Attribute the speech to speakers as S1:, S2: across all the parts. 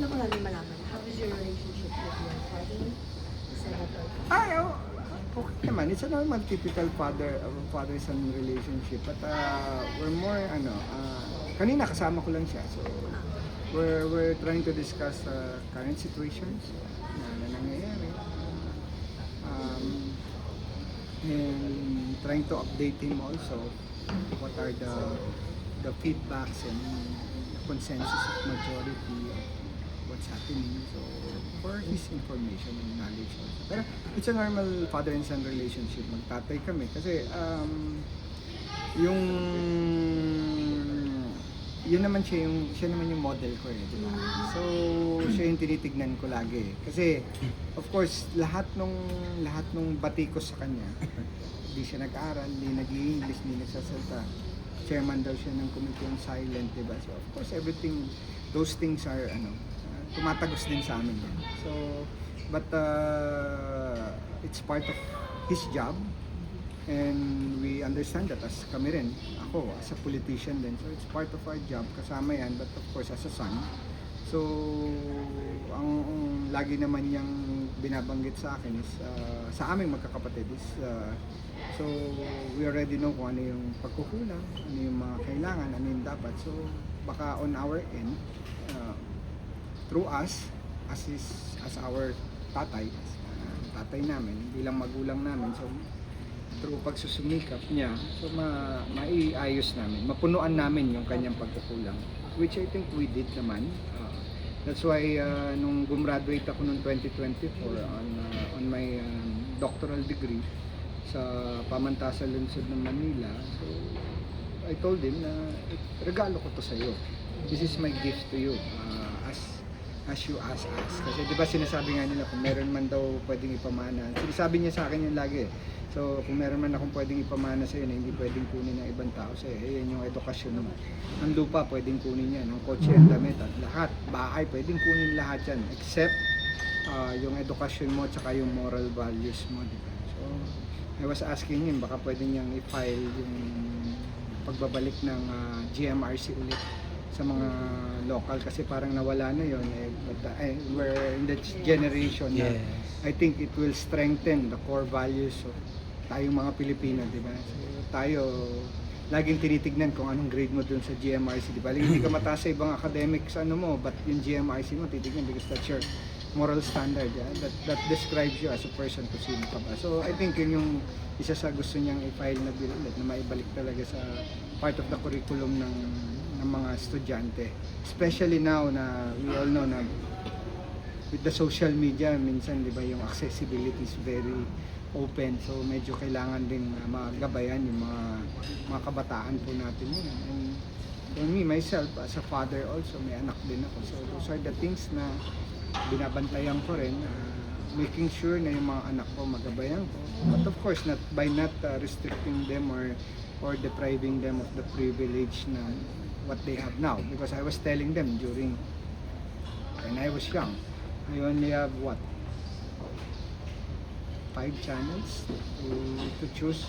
S1: lang ko namin malaman, how is your relationship with your father, Senator?
S2: Okay naman. It's a normal, typical father-son relationship. But we're more, kanina kasama ko lang siya. So, we're trying to discuss current situations na nangyayari. And trying to update him also what are the feedbacks and consensus of majority of what's happening. So, for his information and knowledge also. Pero it's a normal father and son relationship. Magtatay kami kasi yung yun naman siya naman yung model ko di ba? So siya yung tinitignan ko lagi. Kasi of course lahat nung batikos sa kanya, hindi siya nag-aral, hindi nag-i-English, hindi nagsasalita. Chairman daw siya ng committee on silent, di ba? So of course everything, those things are tumatagos din sa amin. So but it's part of his job. And we understand that as kami rin, ako as a politician din, so it's part of our job, kasama yan, but of course as a son. So, ang lagi naman niyang binabanggit sa akin is, sa aming magkakapatid is, so we already know kung ano yung pagkukulang, ano yung mga kailangan, ano yung dapat. So, baka on our end, through us, as our tatay, tatay namin, bilang magulang namin, so through pagsusumikap niya, so maiayos namin, mapunuan namin yung kanyang pagkukulang, which I think we did naman. That's why nung gumraduate ako noong 2024 on my doctoral degree sa Pamantasan Lungsod ng Manila, so I told him na regalo ko to sa iyo. This is my gift to you, as you ask us. Kasi di ba sinasabi nga nila kung meron man daw pwedeng ipamana. Sinasabi niya sa akin yun lagi. So kung meron man akong pwedeng ipamana sa iyo na hindi pwedeng kunin ng ibang tao sa iyo, yan yung edukasyon mo. Ang lupa pwedeng kunin yan, ang kotse, ang damit, at lahat. Bahay pwedeng kunin lahat yan, except yung edukasyon mo at yung moral values mo. Diba? So I was asking him, baka pwede niyang i-file yung pagbabalik ng GMRC ulit sa mga local kasi parang nawala na yon but we're in the generation na I think it will strengthen the core values of tayong mga Pilipino, di ba? So, tayo laging tinitignan kung anong grade mo dun sa GMRC, di ba? Hindi ka mataas sa ibang academics mo, but yung GMRC mo titignan because that's your moral standard, that describes you as a person kung sino ka ba. So I think yun yung isa sa gusto niyang i-file na bill ulit na maibalik talaga sa part of the curriculum ng mga estudyante, especially now na we all know na with the social media minsan di ba yung accessibility is very open, so medyo kailangan din magabayan yung mga kabataan po natin yun. And for me myself as a father also, may anak din ako, so those are the things na binabantayan ko rin, making sure na yung mga anak ko magabayan ko, but of course not restricting them or depriving them of the privilege na what they have now, because I was telling them during when I was young, I only have 5 channels to choose.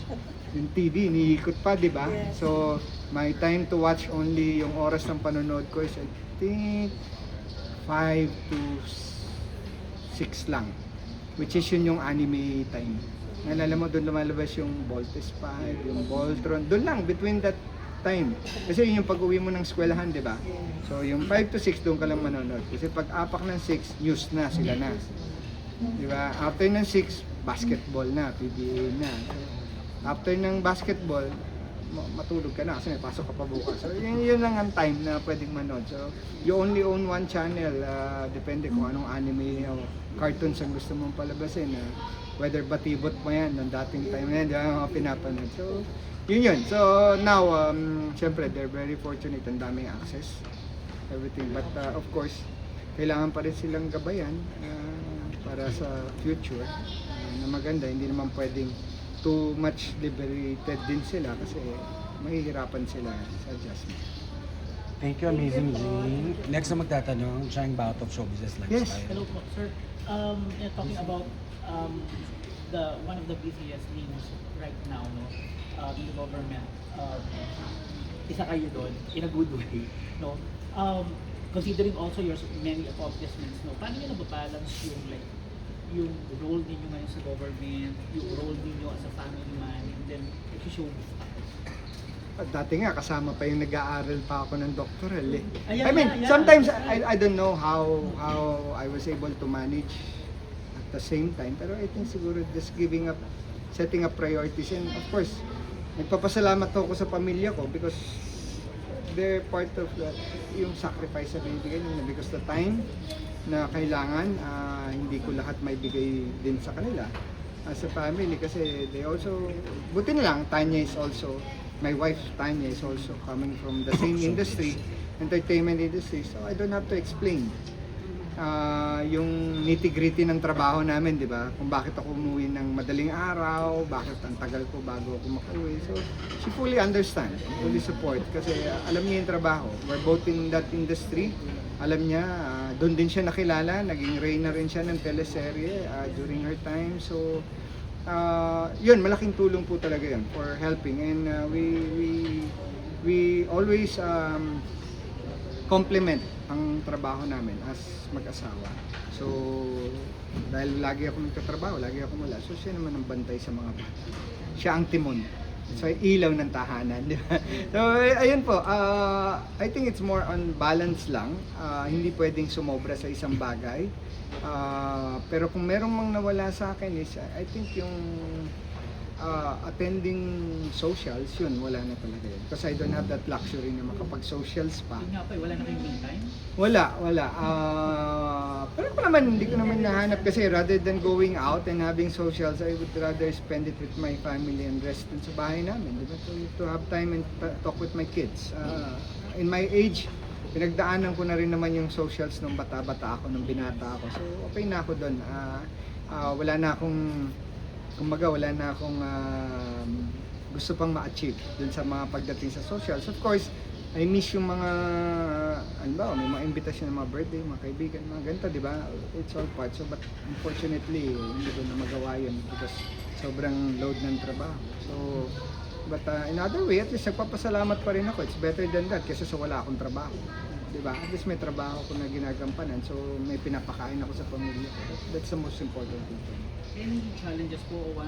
S2: Yung TV iniikot pa, di ba?
S1: Yes.
S2: So my time to watch only, yung oras ng panonood ko is I think 5 to 6 lang, which is yun yung anime time. Nalala mo, doon lumalabas yung Voltes 5, yung Voltron, doon lang, between that time. Kasi yun yung pag-uwi mo ng eskwelahan, di ba? So yung 5 to 6 doon ka lang manonood. Kasi pag apak ng 6, news na, sila na. Di ba? After ng 6, basketball na, PBA na. So, after ng basketball, matulog ka na kasi may pasok ka pa bukas. So yun lang ang time na pwedeng manood. So you only own one channel, depende kung anong anime o cartoons ang gusto mong palabasin. Whether batibot mo yan, ng dating time na yan, di ba, mga pinapanood. So yun. So now, syempre, they're very fortunate, ang daming access, everything. But of course, kailangan pa rin silang gabayan para sa future na maganda. Hindi naman pwedeng too much liberated din sila kasi mahihirapan sila sa adjustment.
S3: Thank you, Amazing G. Next na magtatanong, siya yung bout of show business lifestyle.
S2: Yes.
S4: Hello po, sir. Talking about the one of the busiest lanes right now, no, in the government. Isa kayo doon, in a good way, no. considering also your many accomplishments, no, paano nyo nababalance yung like, yung role ninyo ngayon sa government, yung role ninyo as a family man, and then showbiz pa?
S2: At dati nga, kasama pa yung nag-aaral pa ako ng doctoral eh.
S4: Ayan,
S2: I mean,
S4: ayan.
S2: sometimes I don't know how I was able to manage at the same time. Pero I think siguro just giving up, setting up priorities. And of course, nagpapasalamat ako sa pamilya ko because they're part of yung sacrifice na binibigay nila. Because the time na kailangan, hindi ko lahat may bigay din sa kanila as a family. Kasi they also, buti na lang, Tanya is also, my wife Tanya is also coming from the same industry, entertainment industry, so I don't have to explain yung nitty-gritty ng trabaho namin, di ba? Kung bakit ako umuwi ng madaling araw, bakit ang tagal ko bago ako makauwi. So, she fully understand, fully support, kasi alam niya yung trabaho. We're both in that industry. Alam niya, doon din siya nakilala, naging reyna rin siya ng teleserye during her time. So, yun, malaking tulong po talaga yun for helping, and we always compliment ang trabaho namin as mag-asawa. So, dahil lagi ako nagtatrabaho, lagi ako wala, so siya naman ang bantay sa mga bata. Siya ang timon. So, ilaw ng tahanan, di ba? So, ayun po, I think it's more on balance lang. Hindi pwedeng sumobra sa isang bagay. Pero kung merong mang nawala sa akin is, I think yung attending socials, yun, wala na talaga yun. Because I don't have that luxury na makapag-socials pa.
S4: Yun nga pa, wala na kayong me time?
S2: Wala. Pero ko naman, hindi ko naman nahanap kasi rather than going out and having socials, I would rather spend it with my family and rest dun sa bahay namin. Diba? To have time and talk with my kids. In my age, pinagdaanan ko na rin naman yung socials nung bata-bata ako, nung binata ako. So, okay na ako dun. Wala na akong, kumbaga, wala na akong gusto pang ma-achieve dun sa mga pagdating sa socials. Of course, I miss yung mga, ano ba, may mga invitation ng mga birthday, mga kaibigan, mga ganito, di ba? It's all part. So, but unfortunately, hindi ko na magawa yun because sobrang load ng trabaho. So, but in other way, at least nagpapasalamat pa rin ako. It's better than that kasi sa wala akong trabaho. Diba? At least may trabaho ko na ginagampanan, so may pinapakain ako sa pamilya ko. That's the most important thing for me.
S4: Any challenges po o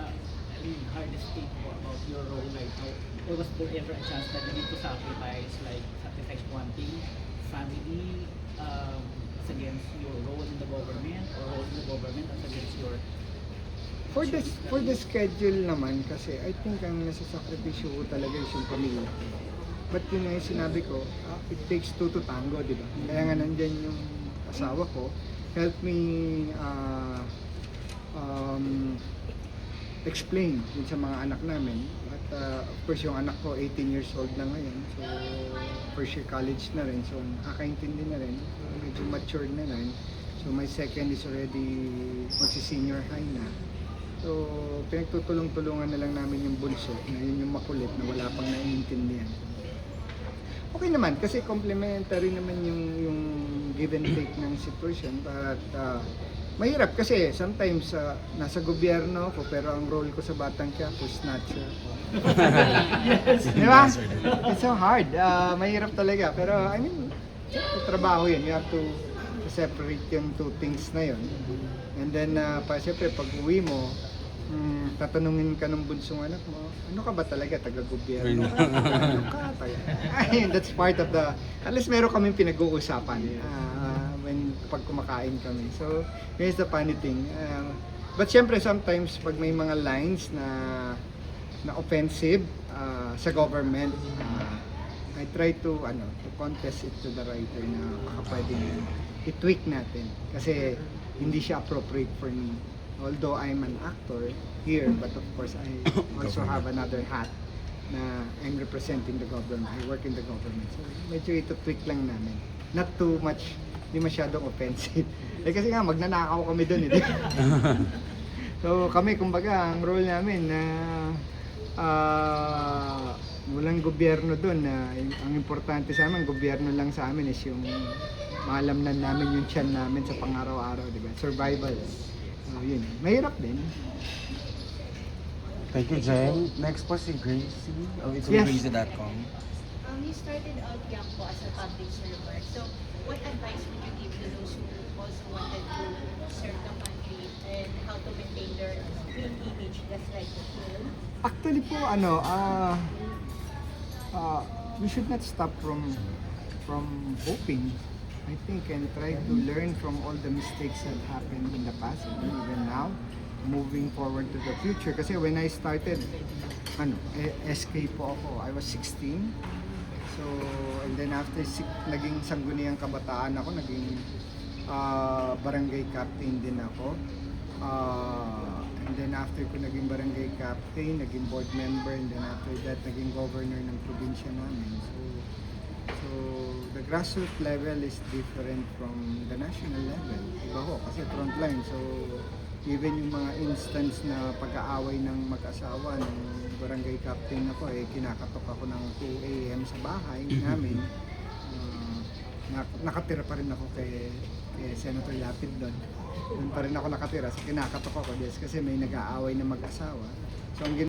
S4: hardest thing po about your role right now? Or was there ever a chance that you need to sacrifice one thing, family, as against your role in the government, or role in the government as against your...
S2: For the schedule naman kasi, I think ang nasasakripisyo ko talaga is yung pamilya. But yun nga yung sinabi ko, it takes two to tango, di ba? Kaya nga nandyan yung asawa ko, help me explain din sa mga anak namin. At of course yung anak ko 18 years old na ngayon, so first year college na rin, so nakakaintindi na rin, medyo matured na rin. So my second is already magsi-senior high na. So pinagtutulong-tulungan na lang namin yung bunso, na yun yung makulit na wala pang naiintindihan. Okay naman, kasi complementary naman yung give and take ng sitwasyon. But mahirap kasi sometimes nasa gobyerno ako pero ang role ko sa Batang Quiapo, snatcher.
S4: Yes.
S2: Di ba? It's so hard. Mahirap talaga. Pero I mean, trabaho yun. You have to separate yung two things na yun. And then, siyempre, pag uwi mo, tatanungin ka ng bunsong anak mo, ano ka ba talaga, taga-gobyerno ka? Ano ka? Ay, that's part of the, at least meron kaming pinag-uusapan pag kumakain kami. So, here's the funny thing. But syempre, sometimes, pag may mga lines na offensive sa government, I try to contest it to the writer na baka pwedeng i-tweak natin. Kasi, hindi siya appropriate for me. Although I'm an actor here, but of course I also have another hat na I'm representing the government. I work in the government. So medyo ito tweak lang namin. Not too much, hindi masyadong offensive. Kasi nga magnanakaw kami doon. So kami, kumbaga, ang role namin na walang gobyerno doon. Ang importante sa amin, gobyerno lang sa amin is yung maalamnan namin yung tiyan namin sa pang-araw-araw, di ba? Survival. Yun. Mahirap din.
S3: Thank you, Jen. Next po si Gracie. Oh, it's on
S2: Yes.
S3: Gracie.com.
S5: You started out young po as a public server. So, what advice would you give to those who also wanted to serve the country and how to maintain their green image just like you?
S2: Actually po, we should not stop from hoping, I think, and try to learn from all the mistakes that happened in the past and even now, moving forward to the future. Kasi when I started, SK po ako, I was 16. So, and then after naging sangguniang kabataan ako, naging barangay captain din ako. And then after ko naging barangay captain, naging board member, and then after that, naging governor ng probinsya namin. So the grassroots level is different from the national level. Iba ho, kasi frontline. So, even yung mga instance na pag-aaway ng mag-asawa, ng barangay captain ako, kinakatok ako ng 2 a.m. sa bahay namin. Nakatira pa rin ako kay Senator Lapid doon. Doon pa rin ako nakatira. So, kinakatok ako kasi may nag-aaway na mag-asawa. So, ang